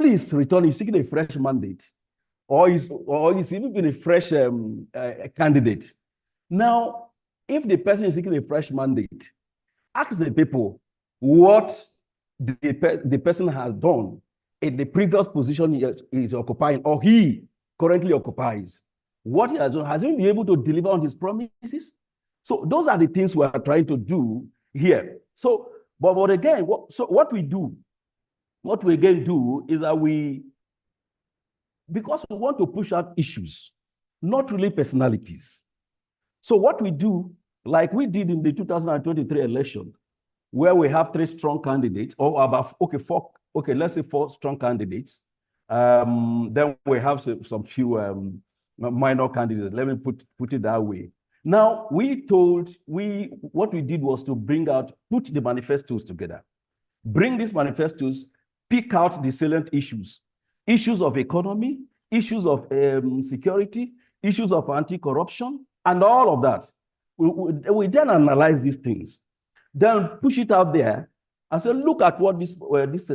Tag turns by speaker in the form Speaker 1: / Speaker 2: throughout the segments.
Speaker 1: somebody is returning, seeking a fresh mandate, or is even been a fresh candidate. Now, if the person is seeking a fresh mandate, ask the people what the person has done in the previous position he is occupying, or he currently occupies. What he has done, has he been able to deliver on his promises? So those are the things we are trying to do here. So, but again, what we again do is that because we want to push out issues, not really personalities. So what we do, like we did in the 2023 election, where we have 3 strong candidates, or about, let's say 4 strong candidates. Then we have some few minor candidates. Let me put it that way. Now, what we did was to put the manifestos together. Bring these manifestos, pick out the salient issues of economy, issues of security, issues of anti-corruption, and all of that. We then analyze these things, then push it out there and say, look at what this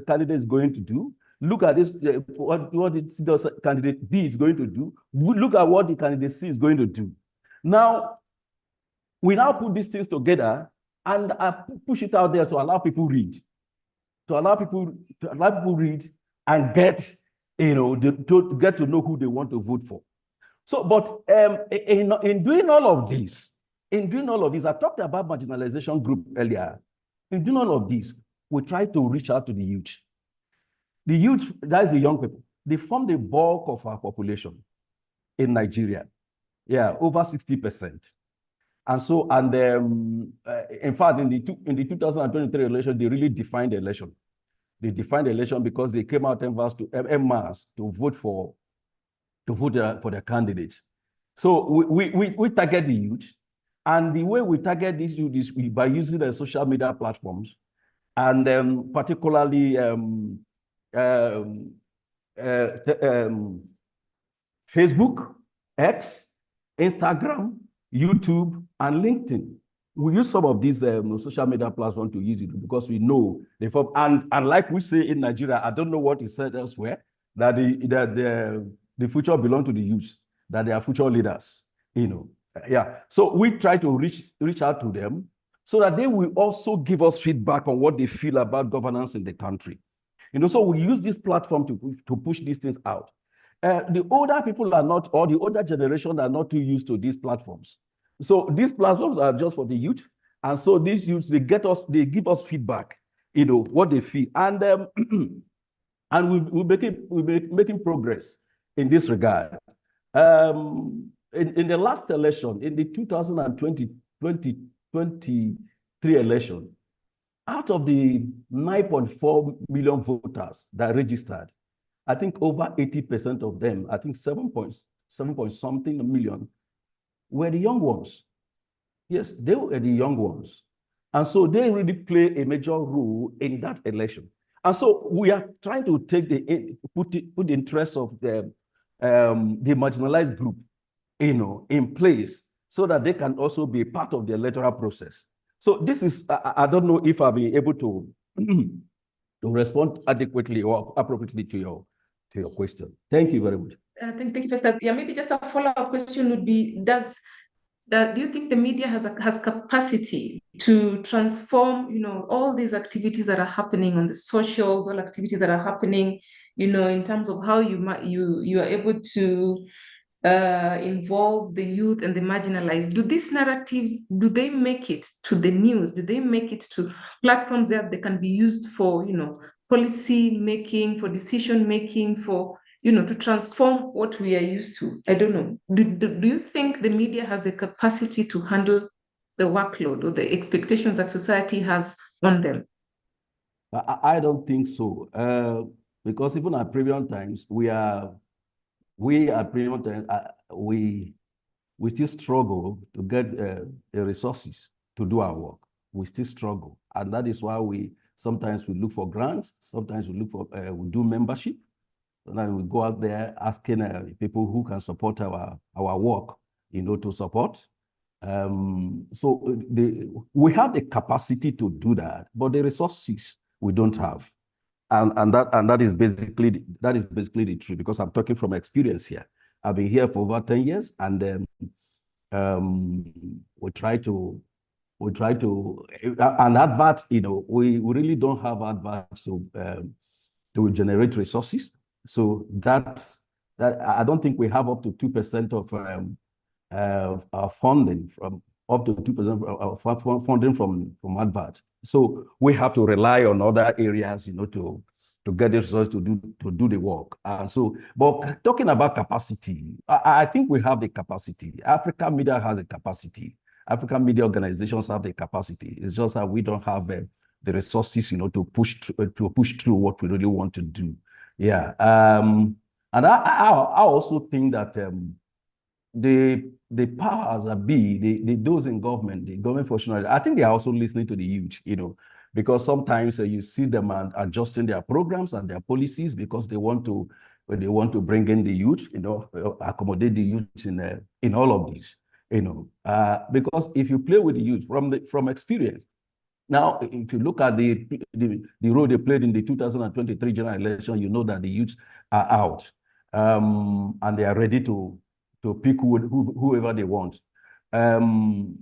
Speaker 1: candidate is going to do. Look at this, what this candidate B is going to do. Look at what the candidate C is going to do. Now, we now put these things together and push it out there to allow people read. To allow people read and get, to get to know who they want to vote for. So, but in doing all of this, I talked about marginalization group earlier. In doing all of this, we try to reach out to the youth. The youth, that is the young people, they form the bulk of our population in Nigeria. Yeah, over 60%. And so, in fact, in the 2023 election, they really defined the election. They defined the election because they came out en masse to vote for their candidates. So we target the youth, and the way we target these youth is by using the social media platforms, and particularly Facebook, X, Instagram, YouTube, and LinkedIn. We use some of these social media platforms to use it because we know they form, and like we say in Nigeria, I don't know what is said elsewhere, that the future belongs to the youth, that they are future leaders, Yeah. So we try to reach out to them so that they will also give us feedback on what they feel about governance in the country. So we use this platform to push these things out. The older people are not, or the older generation are not too used to these platforms. So these platforms are just for the youth. And so these youths, they give us feedback, what they feel. And and we're making progress in this regard. In the last election, in the 2023 election, out of the 9.4 million voters that registered, I think over 80% of them, I think 7 point something million, were the young ones. Yes, they were the young ones. And so they really play a major role in that election. And so we are trying to put the interests of the marginalized group, in place so that they can also be part of the electoral process. So this is, I don't know if I'll be able to, to respond adequately or appropriately to your question. Thank you very much.
Speaker 2: Thank you, Festus. Yeah, maybe just a follow-up question would be, do you think the media has capacity to transform, all these activities that are happening on the socials, all activities that are happening, in terms of how you are able to involve the youth and the marginalized? Do these narratives, do they make it to the news? Do they make it to platforms that they can be used for, policy making, for decision making, for, to transform what we are used to? I don't know. Do you think the media has the capacity to handle the workload or the expectations that society has on them?
Speaker 1: I don't think so. Because even at previous times, we still struggle to get the resources to do our work. We still struggle. And that is why sometimes we look for grants, sometimes we do membership. Sometimes we go out there asking people who can support our work, to support. So we have the capacity to do that, but the resources we don't have. and that is basically the truth, because I'm talking from experience here. I've been here for over 10 years, and we try to and advert, we really don't have adverts to generate resources. So that I don't think we have up to 2% of our funding from up to 2% of funding from adverts. So we have to rely on other areas, to get the resources to do the work. But talking about capacity, I think we have the capacity. African media has a capacity. African media organizations have the capacity. It's just that we don't have the resources, to push through what we really want to do. Yeah. And I also think that the powers that be, those in government, the government functionaries, I think they are also listening to the youth, because sometimes you see them adjusting their programs and their policies because they want to bring in the youth, accommodate the youth in all of this, because if you play with the youth from experience. Now, if you look at the role they played in the 2023 general election, you know that the youth are out, and they are ready to pick whoever they want. Then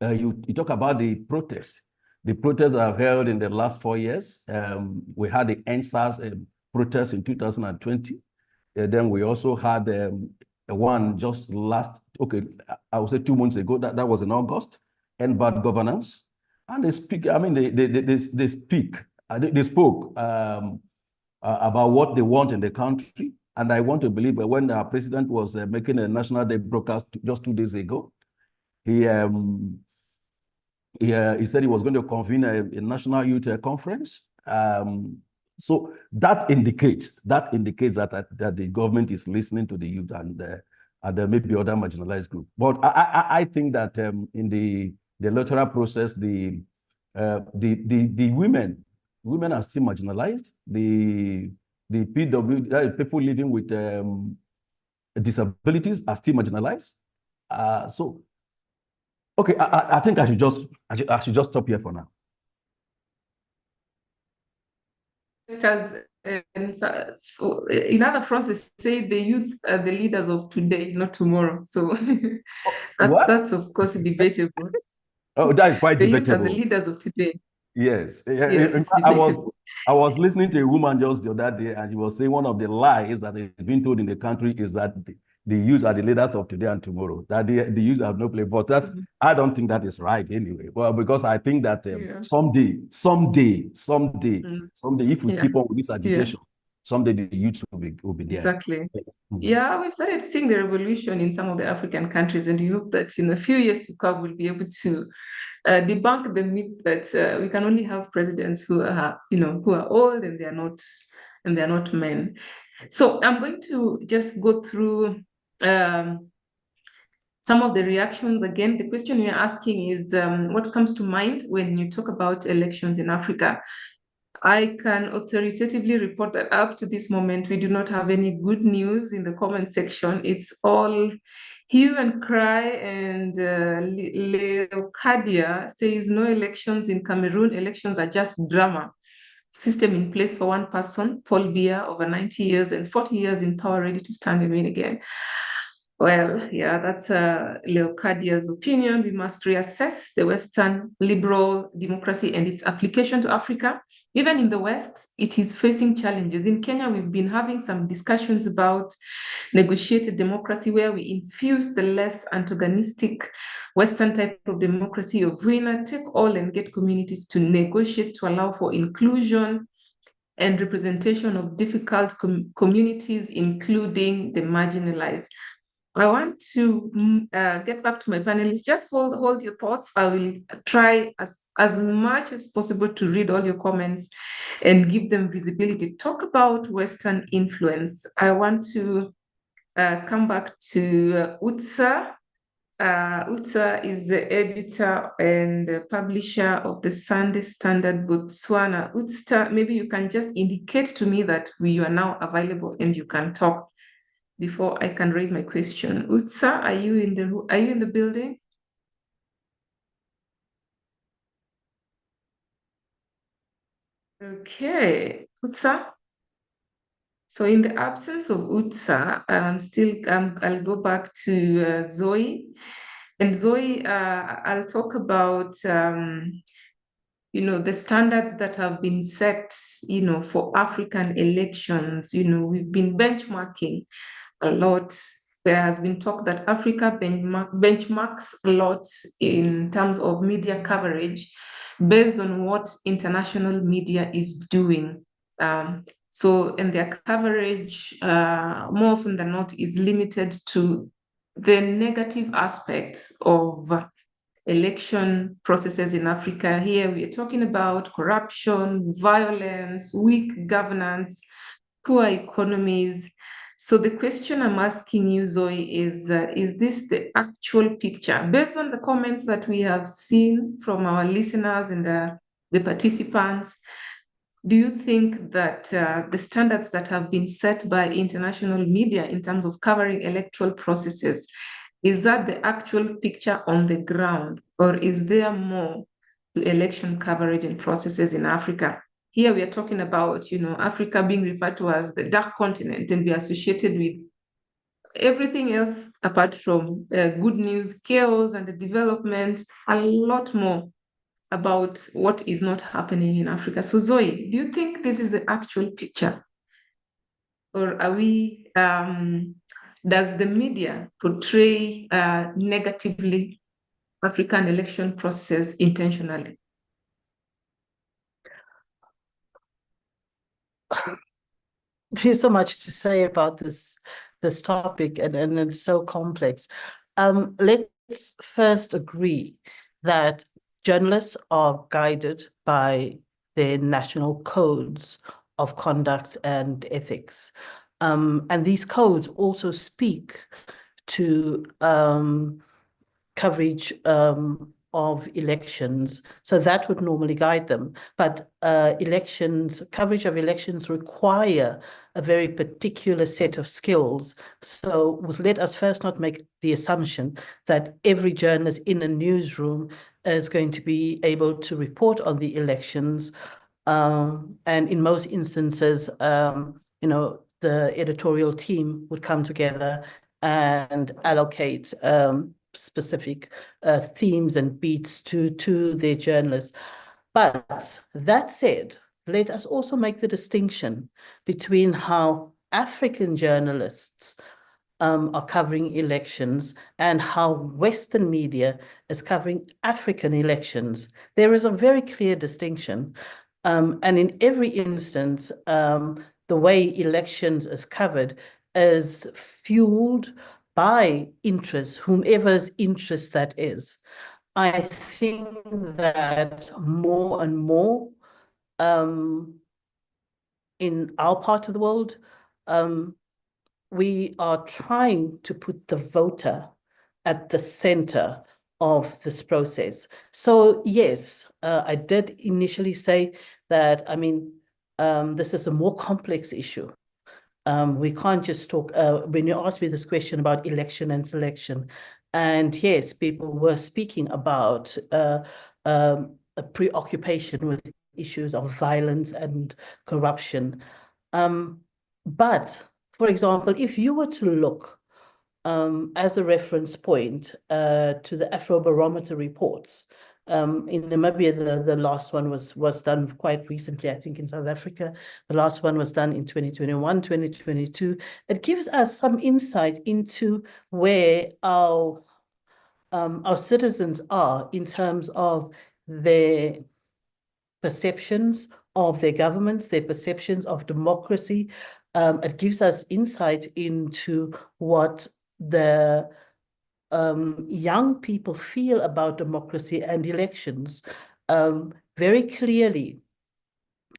Speaker 1: you talk about the protests. The protests are held in the last 4 years. We had the EndSARS protest in 2020. Then we also had one just I would say 2 months ago. That was in August. End bad governance. And they speak. I mean, they speak. They spoke about what they want in the country. And I want to believe that when our president was making a National Day broadcast just 2 days ago, he said he was going to convene a national youth conference. So that indicates that the government is listening to the youth and there may be other marginalized groups. But I think that in the electoral process, the women are still marginalized. The people living with disabilities are still marginalized. So, okay, I think I should just stop here for now.
Speaker 2: So in other fronts, they say the youth are the leaders of today, not tomorrow. So that's of course debatable.
Speaker 1: Oh, that is quite
Speaker 2: The
Speaker 1: debatable.
Speaker 2: youth are the leaders of today.
Speaker 1: Yes.
Speaker 2: Yes, it's debatable.
Speaker 1: I was listening to a woman just the other day, and she was saying one of the lies that is being told in the country is that the youth are the leaders of today and tomorrow, that the youth have no play. But that's I don't think that is right anyway. Well, because I think that someday, if we keep on with this agitation, someday the youth will be there.
Speaker 2: Exactly. Yeah, we've started seeing the revolution in some of the African countries, and we hope that in a few years to come, we'll be able to debunk the myth that we can only have presidents who are old and they're not men. So I'm going to just go through some of the reactions. Again, the question you're asking is what comes to mind when you talk about elections in Africa? I can authoritatively report that up to this moment, we do not have any good news in the comment section. It's all hue and cry, and Leocadia says no elections in Cameroon. Elections are just drama. System in place for one person, Paul Biya, over 90 years and 40 years in power, ready to stand and win again. Well, yeah, that's Leocadia's opinion. We must reassess the Western liberal democracy and its application to Africa. Even in the West, it is facing challenges. In Kenya, we've been having some discussions about negotiated democracy, where we infuse the less antagonistic Western type of democracy of winner take all and get communities to negotiate to allow for inclusion and representation of difficult communities, including the marginalized. I want to get back to my panelists. Just hold your thoughts. I will try as much as possible to read all your comments and give them visibility. Talk about Western influence. I want to come back to Utsa. Utsa is the editor and publisher of the Sunday Standard Botswana. Utsa, maybe you can just indicate to me that you are now available and you can talk before I can raise my question. Utsa, are you in the building? Okay, Utsa. So in the absence of Utsa, I'll go back to Zoe. And Zoe, I'll talk about the standards that have been set, for African elections. We've been benchmarking a lot. There has been talk that Africa benchmarks a lot in terms of media coverage based on what international media is doing. And their coverage, more often than not, is limited to the negative aspects of election processes in Africa. Here we are talking about corruption, violence, weak governance, poor economies. So the question I'm asking you, Zoe, is this the actual picture? Based on the comments that we have seen from our listeners and the participants, do you think that the standards that have been set by international media in terms of covering electoral processes, is that the actual picture on the ground, or is there more to election coverage and processes in Africa? Here we are talking about, Africa being referred to as the dark continent, and we are associated with everything else apart from good news, chaos, and the development, a lot more about what is not happening in Africa. So Zoe, do you think this is the actual picture? Or does the media portray negatively African election processes intentionally?
Speaker 3: There's so much to say about this topic, and it's so complex. Let's first agree that journalists are guided by their national codes of conduct and ethics. And these codes also speak to coverage of elections. So that would normally guide them. But coverage of elections require a very particular set of skills. So let us first not make the assumption that every journalist in a newsroom is going to be able to report on the elections. And in most instances, the editorial team would come together and allocate specific themes and beats to their journalists. But that said, let us also make the distinction between how African journalists are covering elections and how Western media is covering African elections. There is a very clear distinction. And in every instance, the way elections is covered is fueled by interest, whomever's interest that is. I think that more and more in our part of the world, we are trying to put the voter at the center of this process. So yes, I did initially say that, this is a more complex issue. We can't just talk, when you asked me this question about election and selection, and yes, people were speaking about a preoccupation with issues of violence and corruption. But, for example, if you were to look as a reference point to the Afrobarometer reports, in Namibia, the last one was done quite recently, I think in South Africa. The last one was done in 2021, 2022. It gives us some insight into where our citizens are in terms of their perceptions of their governments, their perceptions of democracy. It gives us insight into what the young people feel about democracy and elections very clearly.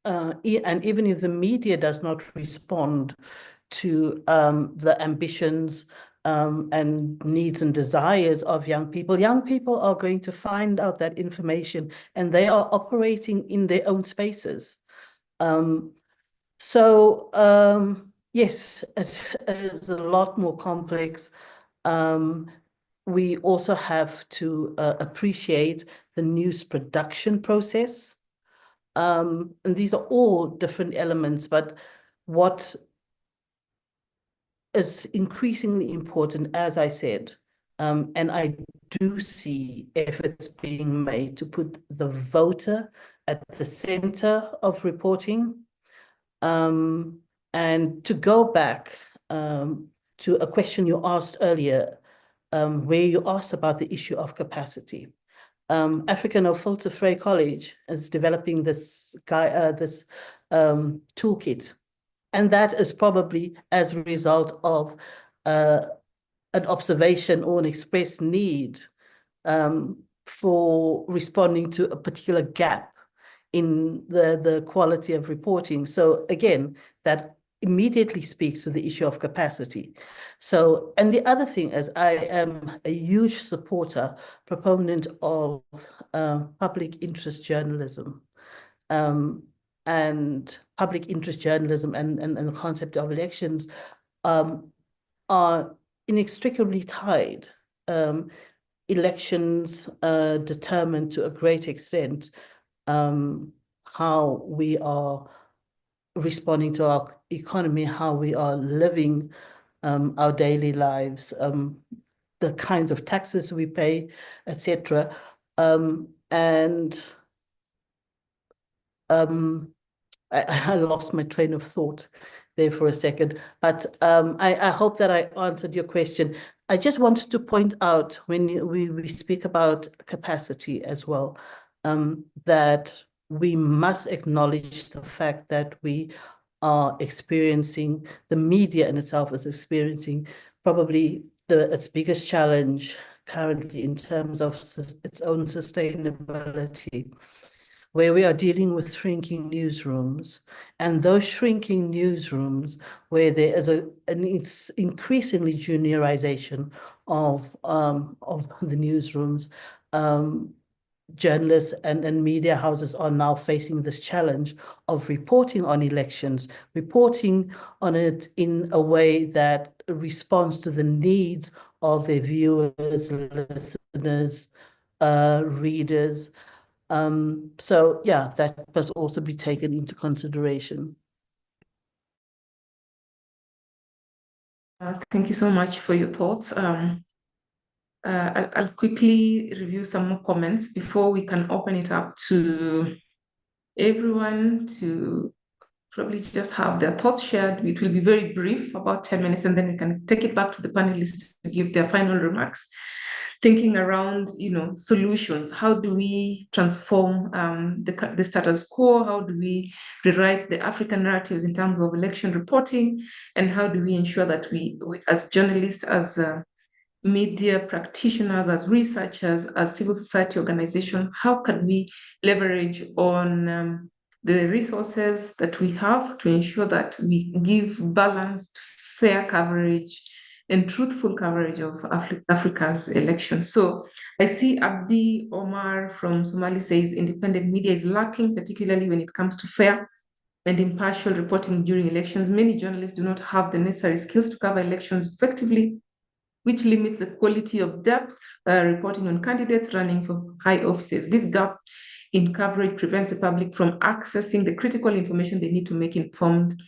Speaker 3: And even if the media does not respond to the ambitions and needs and desires of young people are going to find out that information, and they are operating in their own spaces. Yes, it is a lot more complex. We also have to appreciate the news production process. And these are all different elements, but what is increasingly important, as I said, and I do see efforts being made to put the voter at the center of reporting. And to go back to a question you asked earlier, where you asked about the issue of capacity. Africa No Filter Frey College is developing this toolkit, and that is probably as a result of an observation or an expressed need for responding to a particular gap in the quality of reporting. So again, that immediately speaks to the issue of capacity. So, and the other thing is, I am a huge supporter, proponent of public interest journalism. And public interest journalism and the concept of elections are inextricably tied. Elections determine to a great extent how we are responding to our economy, how we are living our daily lives, the kinds of taxes we pay, etc. I lost my train of thought there for a second, but I hope that I answered your question. I just wanted to point out, when we speak about capacity as well, that we must acknowledge the fact that we are experiencing, the media in itself is experiencing probably its biggest challenge currently in terms of its own sustainability, where we are dealing with shrinking newsrooms, and those shrinking newsrooms where there is an increasingly juniorization of the newsrooms. Journalists and media houses are now facing this challenge of reporting on elections, reporting on it in a way that responds to the needs of their viewers, listeners, readers. So yeah, that must also be taken into consideration.
Speaker 2: Thank you so much for your thoughts. I'll quickly review some more comments before we can open it up to everyone to probably just have their thoughts shared. It will be very brief, about 10 minutes, and then we can take it back to the panelists to give their final remarks. Thinking around, solutions. How do we transform the status quo? How do we rewrite the African narratives in terms of election reporting? And how do we ensure that we as journalists, as media practitioners, as researchers, as civil society organization, how can we leverage on the resources that we have to ensure that we give balanced, fair coverage and truthful coverage of Africa's elections? So I see Abdi Omar from Somali says independent media is lacking, particularly when it comes to fair and impartial reporting during elections. Many journalists do not have the necessary skills to cover elections effectively, which limits the quality of depth reporting on candidates running for high offices. This gap in coverage prevents the public from accessing the critical information they need to make informed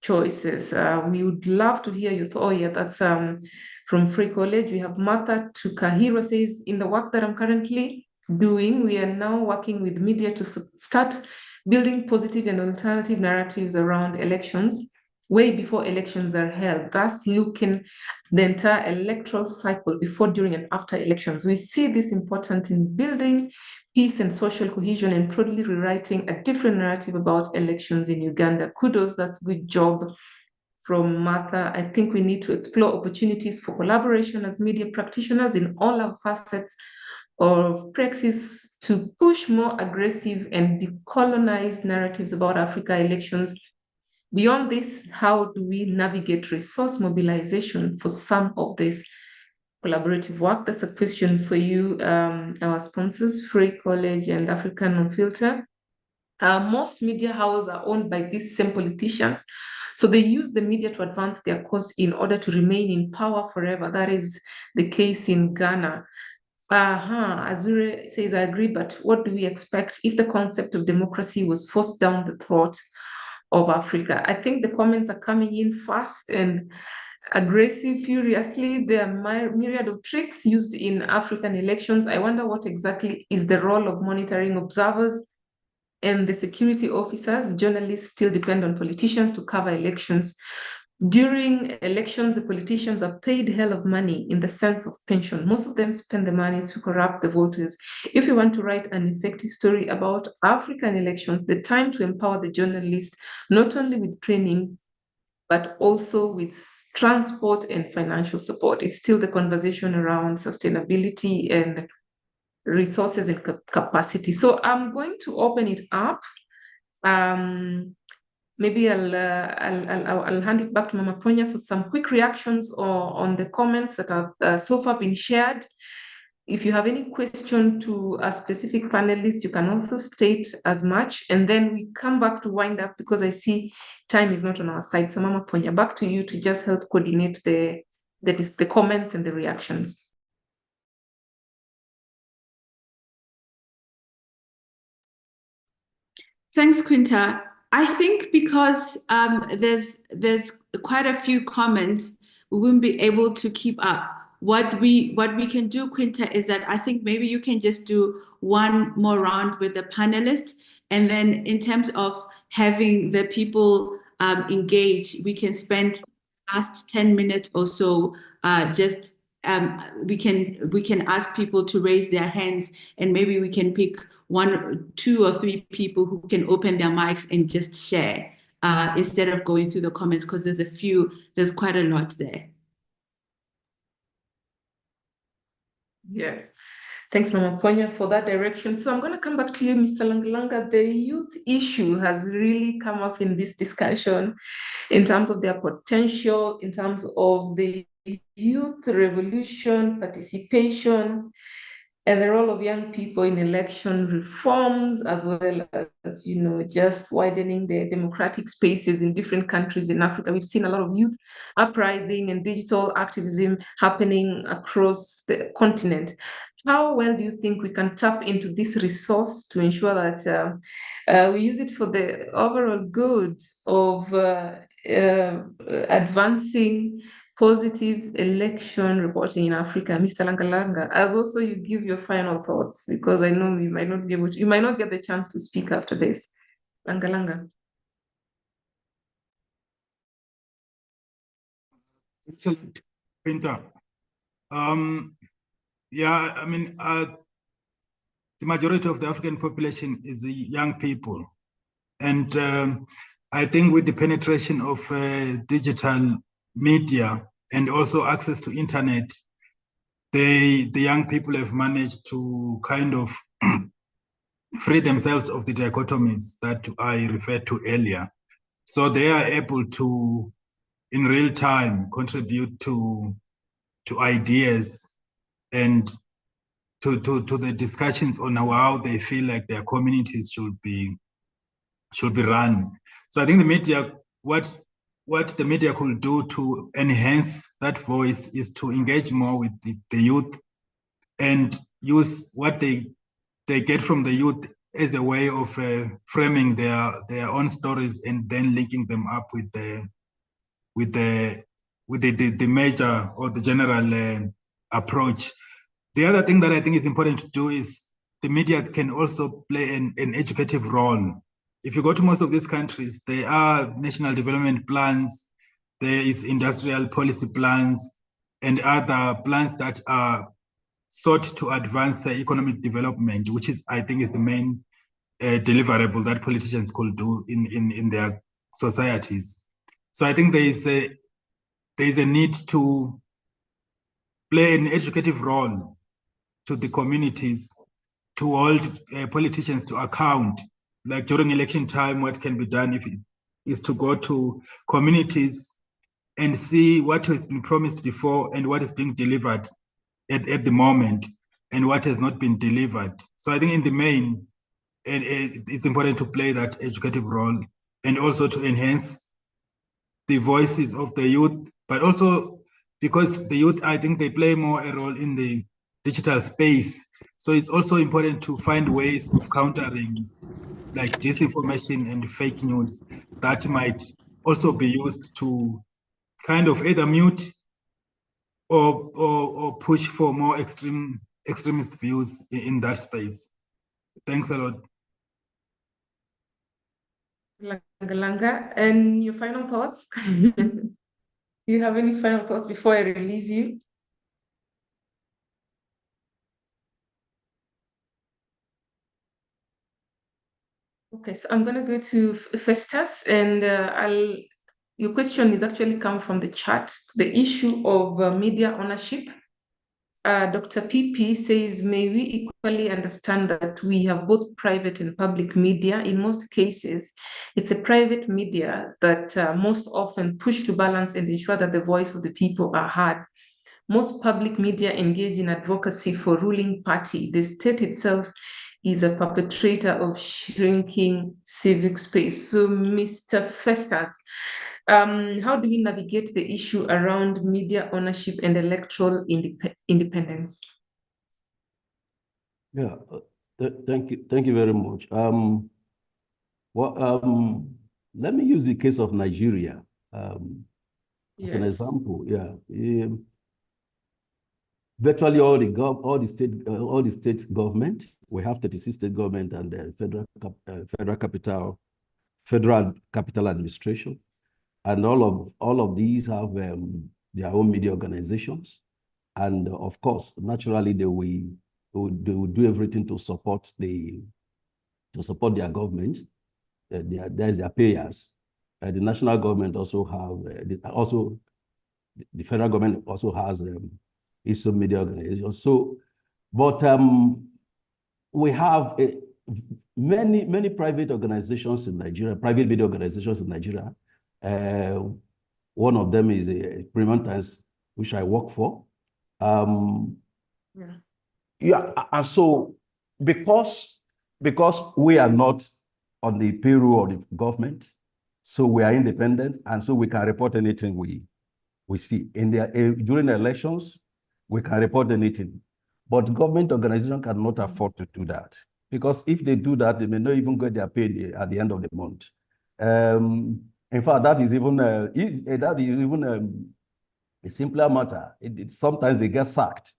Speaker 2: choices. We would love to hear your thoughts. Oh yeah, that's from Free College. We have Martha Tukahiro says, in the work that I'm currently doing, we are now working with media to start building positive and alternative narratives around elections way before elections are held, thus looking the entire electoral cycle before, during, and after elections. We see this important in building peace and social cohesion and broadly rewriting a different narrative about elections in Uganda. Kudos, that's a good job from Martha. I think we need to explore opportunities for collaboration as media practitioners in all our facets of praxis to push more aggressive and decolonized narratives about Africa elections. Beyond this, how do we navigate resource mobilization for some of this collaborative work? That's a question for you, our sponsors, Free College and Africa No Filter. Most media houses are owned by these same politicians, so they use the media to advance their cause in order to remain in power forever. That is the case in Ghana. Azure says, I agree, but what do we expect if the concept of democracy was forced down the throat of Africa? I think the comments are coming in fast and aggressive, furiously. There are myriad of tricks used in African elections. I wonder what exactly is the role of monitoring observers and the security officers. Journalists still depend on politicians to cover elections. During elections, the politicians are paid hell of money in the sense of pension. Most of them spend the money to corrupt the voters. If you want to write an effective story about African elections, the time to empower the journalists, not only with trainings, but also with transport and financial support. It's still the conversation around sustainability and resources and capacity. So I'm going to open it up. Maybe I'll hand it back to Mama Ponya for some quick reactions on the comments that have so far been shared. If you have any question to a specific panelist, you can also state as much, and then we come back to wind up because I see time is not on our side. So Mama Ponya, back to you to just help coordinate the comments and the reactions.
Speaker 4: Thanks, Quinta. I think because there's quite a few comments, we wouldn't be able to keep up. What we can do, Quinta, is that I think maybe you can just do one more round with the panelists, and then in terms of having the people engage, we can spend last 10 minutes or so just we can ask people to raise their hands, and maybe we can pick 1, 2, or 3 people who can open their mics and just share instead of going through the comments, because there's quite a lot there.
Speaker 2: Yeah. Thanks, Mama Ponya, for that direction. So I'm going to come back to you, Mr. Langalanga. The youth issue has really come up in this discussion in terms of their potential, in terms of the youth revolution, participation, and the role of young people in election reforms, as well as, just widening the democratic spaces in different countries in Africa. We've seen a lot of youth uprising and digital activism happening across the continent. How well do you think we can tap into this resource to ensure that we use it for the overall good of advancing positive election reporting in Africa? Mr. Langalanga, as also you give your final thoughts, because I know you might not get the chance to speak after this. Langalanga.
Speaker 5: Excellent, Quinta. Yeah, I mean, the majority of the African population is young people. And I think with the penetration of digital media and also access to internet, the young people have managed to kind of free themselves of the dichotomies that I referred to earlier. So they are able to, in real time, contribute to ideas and to the discussions on how they feel like their communities should be run. So I think the media, what the media could do to enhance that voice is to engage more with the youth and use what they get from the youth as a way of framing their own stories and then linking them up with the major or the general approach. The other thing that I think is important to do is the media can also play an educative role. If you go to most of these countries, there are national development plans, there is industrial policy plans, and other plans that are sought to advance economic development, which is, I think, is the main deliverable that politicians could do in their societies. So I think there is a need to play an educative role to the communities, to hold politicians to account. Like during election time, what can be done is to go to communities and see what has been promised before and what is being delivered at the moment and what has not been delivered. So I think in the main, it's important to play that educative role and also to enhance the voices of the youth, but also because the youth, I think they play more a role in the digital space. So it's also important to find ways of countering like disinformation and fake news that might also be used to kind of either mute or push for more extremist views in that space. Thanks a lot.
Speaker 2: Langa, and your final thoughts? Do you have any final thoughts before I release you? Okay, so I'm going to go to Festus, and your question is actually come from the chat. The issue of media ownership. Dr. PP says, may we equally understand that we have both private and public media. In most cases, it's a private media that most often push to balance and ensure that the voice of the people are heard. Most public media engage in advocacy for ruling party. The state itself is a perpetrator of shrinking civic space. So, Mr. Festus, how do we navigate the issue around media ownership and electoral independence?
Speaker 1: Yeah, thank you very much. Let me use the case of Nigeria as an example. Yeah, virtually all the state government. We have 36 state government and the federal capital administration, and all of these have their own media organizations, and of course, naturally, they will do everything to support their government. There's their payers. The national government also have the federal government also has its own media organization. So, but we have many private organizations in Nigeria, private media organizations in Nigeria. One of them is Premium Times, which I work for. And so because we are not on the payroll of the government, so we are independent, and so we can report anything we see. During the elections, we can report anything. But government organization cannot afford to do that, because if they do that, they may not even get their pay at the end of the month. In fact, that is even a simpler matter. Sometimes they get sacked,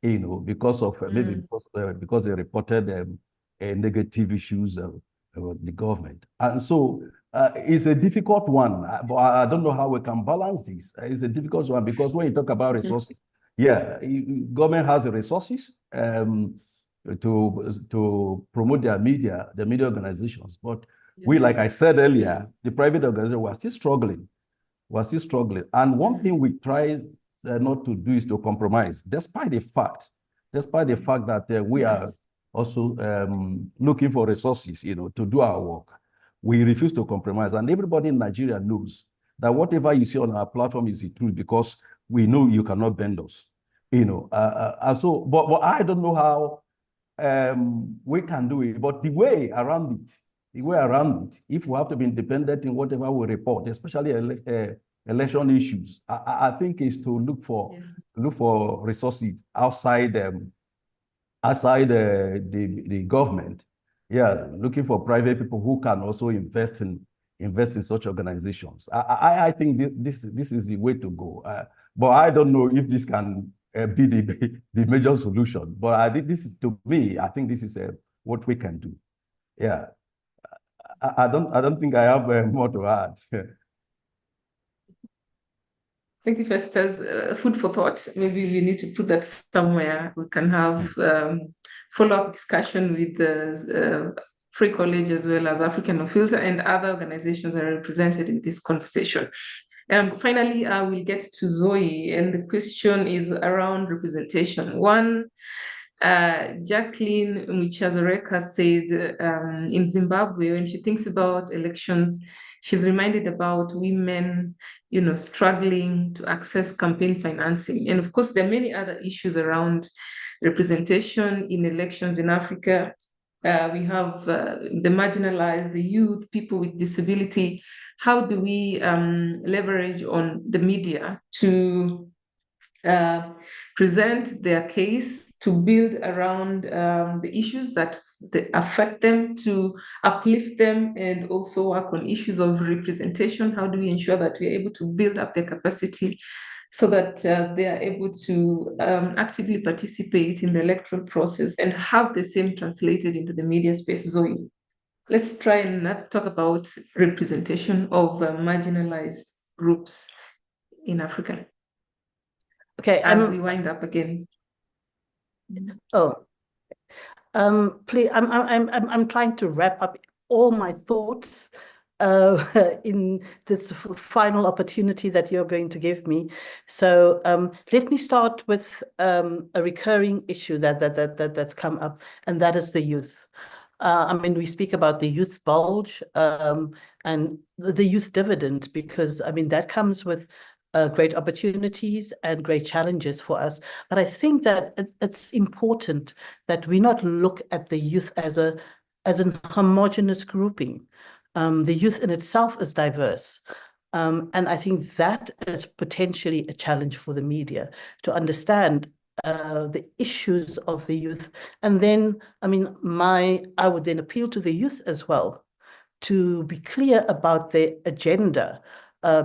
Speaker 1: because of maybe because they reported negative issues about the government. And so it's a difficult one, but I don't know how we can balance this. It's a difficult one, because when you talk about resources, government has the resources to promote their media organizations. But we, like I said earlier, the private organization, we're still struggling. And one thing we try not to do is to compromise, despite the fact that we are also looking for resources, to do our work. We refuse to compromise. And everybody in Nigeria knows that whatever you see on our platform is the truth, because we know you cannot bend us, and so, but I don't know how we can do it. But the way around it, if we have to be independent in whatever we report, especially election issues, I think is to look for resources outside the government. Looking for private people who can also invest in such organizations. I think this is the way to go. But I don't know if this can be the major solution. But I think this is, to me, I think this is what we can do. Yeah, I don't think I have more to add.
Speaker 2: Thank you, Festus. Food for thought. Maybe we need to put that somewhere. We can have follow-up discussion with the Free College, as well as African Unfiltered, and other organizations that are represented in this conversation. Finally, I will get to Zoe, and the question is around representation. One, Jacqueline Michazoreka said in Zimbabwe, when she thinks about elections, she's reminded about women, struggling to access campaign financing. And of course, there are many other issues around representation in elections in Africa. We have the marginalized, the youth, people with disability. How do we leverage on the media to present their case to build around the issues that affect them, to uplift them, and also work on issues of representation. How do we ensure that we are able to build up their capacity so that they are able to actively participate in the electoral process and have the same translated into the media space? Zoe, let's try and talk about representation of marginalized groups in Africa.
Speaker 3: Okay,
Speaker 2: as we wind up again.
Speaker 3: Please, I'm trying to wrap up all my thoughts in this final opportunity that you're going to give me. So let me start with a recurring issue that's come up, and that is the youth. I mean, we speak about the youth bulge and the youth dividend, because I mean that comes with great opportunities and great challenges for us. But I think that it's important that we not look at the youth as an homogeneous grouping. The youth in itself is diverse. And I think that is potentially a challenge for the media to understand the issues of the youth. And then, I mean, I would then appeal to the youth as well to be clear about their agenda,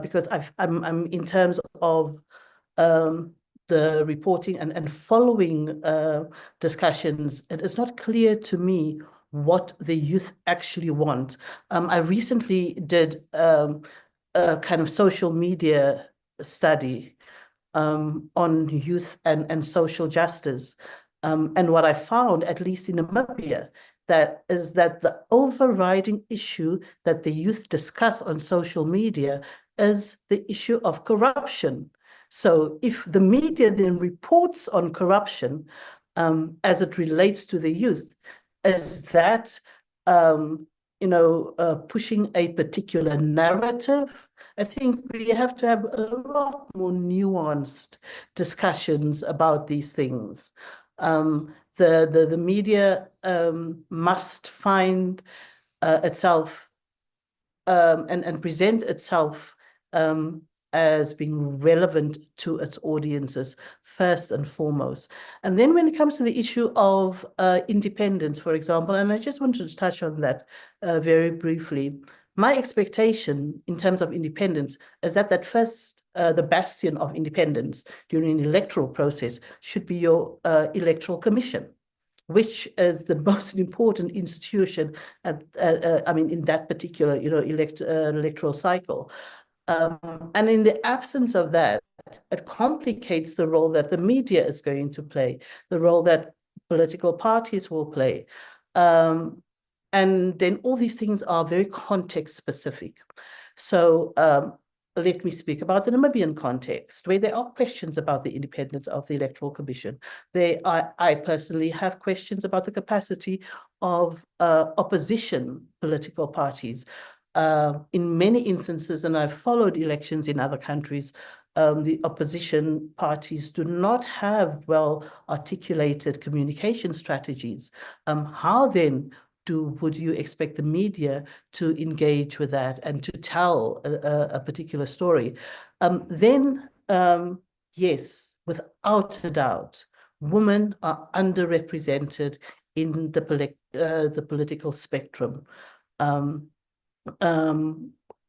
Speaker 3: because I'm in terms of the reporting and following discussions, it is not clear to me what the youth actually want. I recently did a kind of social media study on youth and social justice. And what I found, at least in Namibia, that the overriding issue that the youth discuss on social media is the issue of corruption. So if the media then reports on corruption as it relates to the youth, is that pushing a particular narrative? I think we have to have a lot more nuanced discussions about these things. The media must find itself and present itself as being relevant to its audiences first and foremost. And then when it comes to the issue of independence, for example, and I just wanted to touch on that very briefly, my expectation in terms of independence is that first, the bastion of independence during an electoral process should be your electoral commission, which is the most important institution I mean, in that particular, electoral cycle. And in the absence of that, it complicates the role that the media is going to play, the role that political parties will play. And then all these things are very context specific. So let me speak about the Namibian context, where there are questions about the independence of the Electoral Commission. I personally have questions about the capacity of opposition political parties. In many instances, and I've followed elections in other countries, the opposition parties do not have well-articulated communication strategies. How then would you expect the media to engage with that and to tell a particular story? Yes, without a doubt, women are underrepresented in the political spectrum.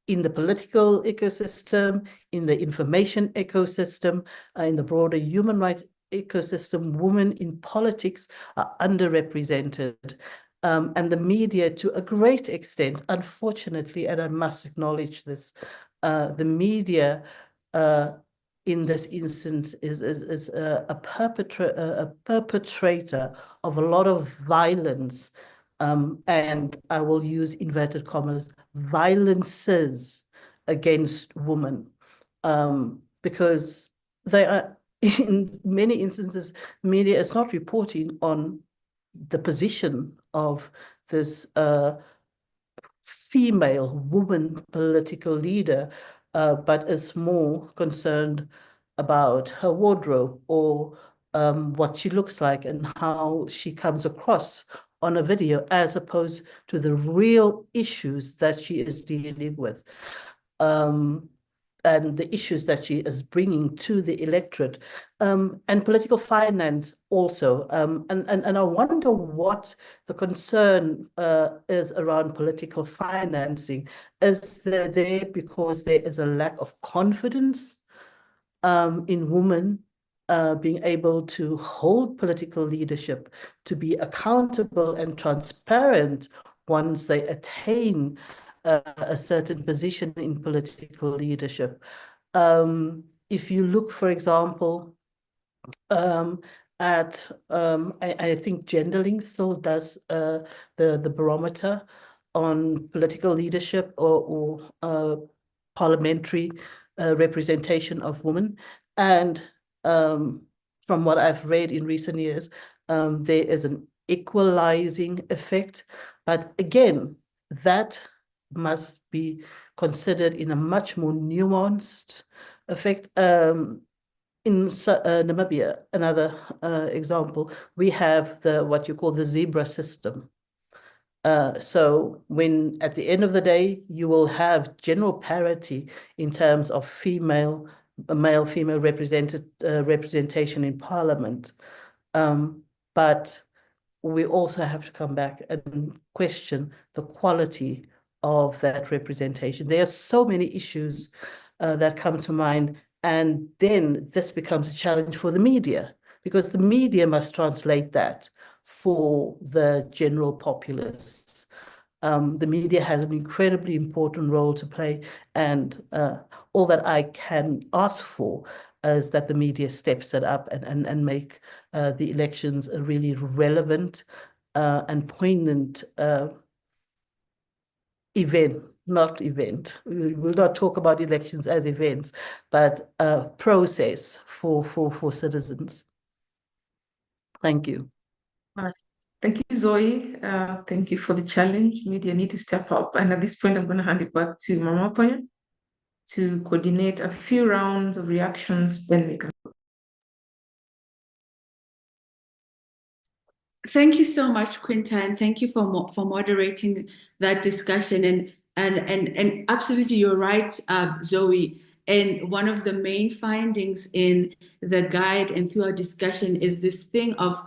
Speaker 3: In the political ecosystem, in the information ecosystem, in the broader human rights ecosystem, women in politics are underrepresented. And the media, to a great extent, unfortunately, and I must acknowledge this, the media in this instance is a perpetrator of a lot of violence, and I will use inverted commas, violences against women, because they are, in many instances, media is not reporting on the position of this female woman political leader, but is more concerned about her wardrobe or what she looks like and how she comes across on a video, as opposed to the real issues that she is dealing with. and the issues that she is bringing to the electorate, and political finance also. And I wonder what the concern is around political financing. Is there because there is a lack of confidence in women being able to hold political leadership, to be accountable and transparent once they attain a certain position in political leadership. If you look, for example, at I think Genderling still does the barometer on political leadership or parliamentary representation of women, and from what I've read in recent years, there is an equalizing effect, but again, that must be considered in a much more nuanced effect. In Namibia, another example, we have what you call the zebra system. So when at the end of the day, you will have general parity in terms of male-female representation in parliament. But we also have to come back and question the quality of that representation. There are so many issues that come to mind, and then this becomes a challenge for the media, because the media must translate that for the general populace. The media has an incredibly important role to play, and all that I can ask for is that the media steps it up and make the elections a really relevant and poignant event. We will not talk about elections as events, but a process for citizens. Thank you.
Speaker 2: Thank you, Zoe. Thank you for the challenge. Media need to step up. And at this point, I'm going to hand it back to Mama Ponya to coordinate a few rounds of reactions. Then we can.
Speaker 4: Thank you so much, Quinta, and thank you for moderating that discussion. And absolutely, you're right, Zoe. And one of the main findings in the guide and through our discussion is this thing of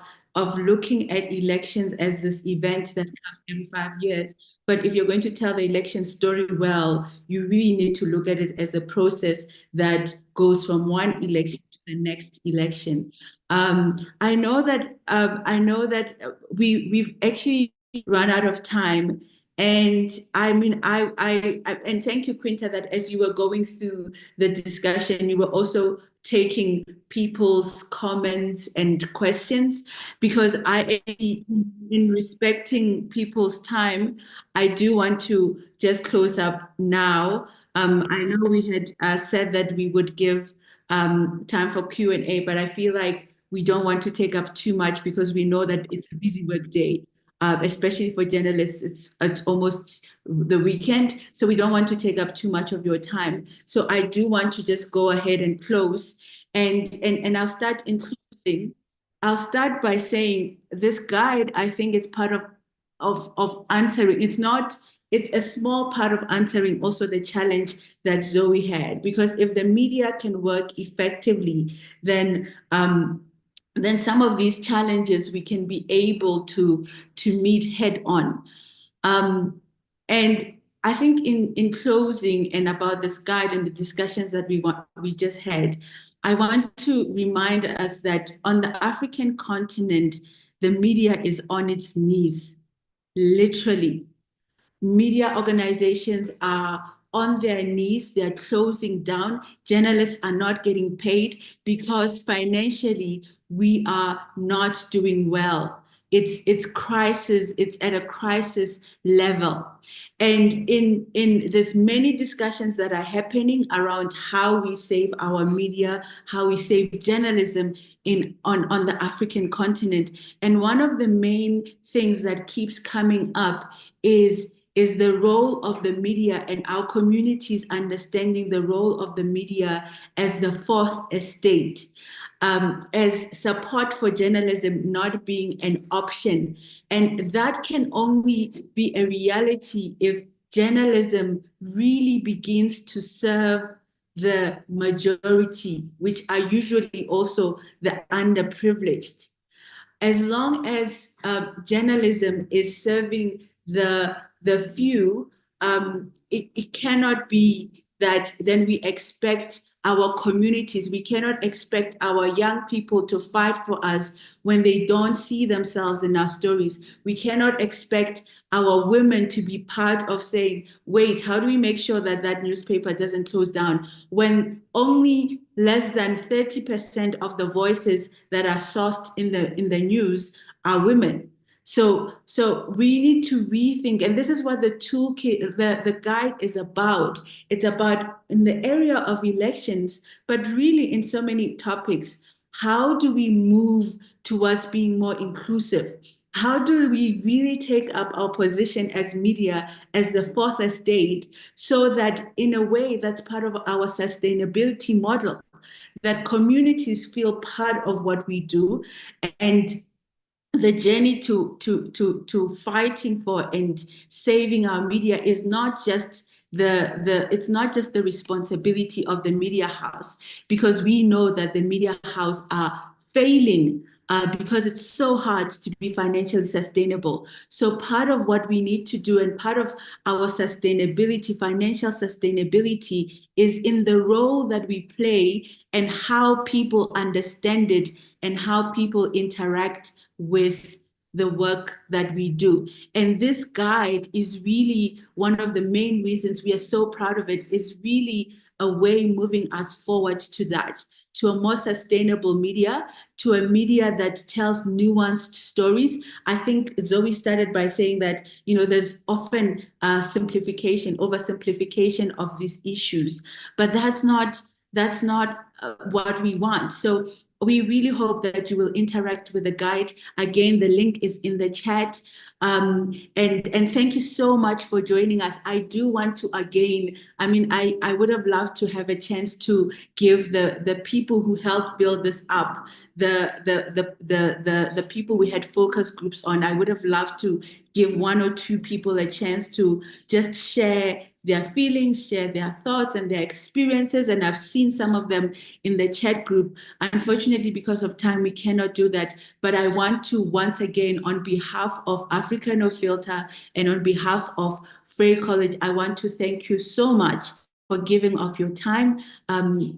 Speaker 4: looking at elections as this event that comes every 5 years. But if you're going to tell the election story well, you really need to look at it as a process that goes from one election to the next election. I know that we've actually run out of time. And I mean, and thank you, Quinta, that as you were going through the discussion, you were also taking people's comments and questions, because in respecting people's time, I do want to just close up now. I know we had said that we would give time for Q&A, but I feel like we don't want to take up too much because we know that it's a busy work day. Especially for journalists, it's almost the weekend, so we don't want to take up too much of your time. So I do want to just go ahead and close, and I'll start in closing. I'll start by saying this guide, I think it's part of answering. It's a small part of answering also the challenge that Zoe had, because if the media can work effectively, then some of these challenges we can be able to meet head on. And I think in closing and about this guide and the discussions that we just had, I want to remind us that on the African continent, the media is on its knees, literally. Media organizations are on their knees, they're closing down. Journalists are not getting paid because financially we are not doing well. It's crisis, it's at a crisis level. And in there's many discussions that are happening around how we save our media, how we save journalism on the African continent. And one of the main things that keeps coming up is the role of the media and our communities understanding the role of the media as the fourth estate, as support for journalism not being an option. And that can only be a reality if journalism really begins to serve the majority, which are usually also the underprivileged. As long as journalism is serving the few, it cannot be that then we expect our communities, we cannot expect our young people to fight for us when they don't see themselves in our stories. We cannot expect our women to be part of saying, wait, how do we make sure that that newspaper doesn't close down, when only less than 30% of the voices that are sourced in the news are women. So we need to rethink, and this is what the toolkit, the guide is about. It's about, in the area of elections, but really in so many topics, how do we move towards being more inclusive? How do we really take up our position as media, as the fourth estate, so that in a way that's part of our sustainability model, that communities feel part of what we do, and the journey to fighting for and saving our media is not just it's not just the responsibility of the media house, because we know that the media house are failing because it's so hard to be financially sustainable. So part of what we need to do, and part of our sustainability, financial sustainability, is in the role that we play and how people understand it and how people interact with the work that we do. And this guide is really one of the main reasons we are so proud of it, is really a way moving us forward to that, to a more sustainable media, to a media that tells nuanced stories. I think Zoe started by saying that, there's often simplification, oversimplification of these issues, but that's not what we want. So we really hope that you will interact with the guide. Again, the link is in the chat. And thank you so much for joining us. I do want to I would have loved to have a chance to give the people who helped build this up, the people we had focus groups on. I would have loved to give one or two people a chance to just share their feelings, share their thoughts and their experiences. And I've seen some of them in the chat group. Unfortunately, because of time, we cannot do that. But I want to, once again, on behalf of Africa No Filter and on behalf of Frey College, I want to thank you so much for giving of your time.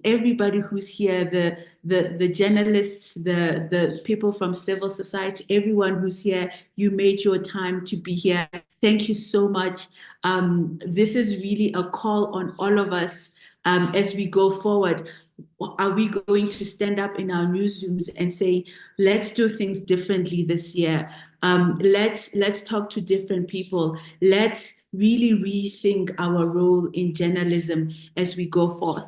Speaker 4: Everybody who's here, the journalists, the people from civil society, everyone who's here, you made your time to be here. Thank you so much. This is really a call on all of us as we go forward. Are we going to stand up in our newsrooms and say, let's do things differently this year? Let's talk to different people. Let's really rethink our role in journalism as we go forth.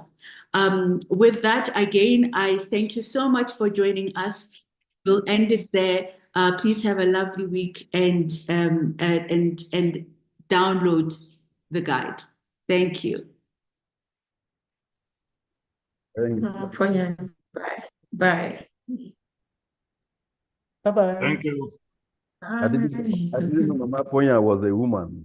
Speaker 4: With that, again, I thank you so much for joining us. We'll end it there. Please have a lovely week and download the guide. Thank you.
Speaker 2: Bye. Bye.
Speaker 3: Bye-bye.
Speaker 5: Thank you.
Speaker 1: I didn't know Mama Ponya was a woman.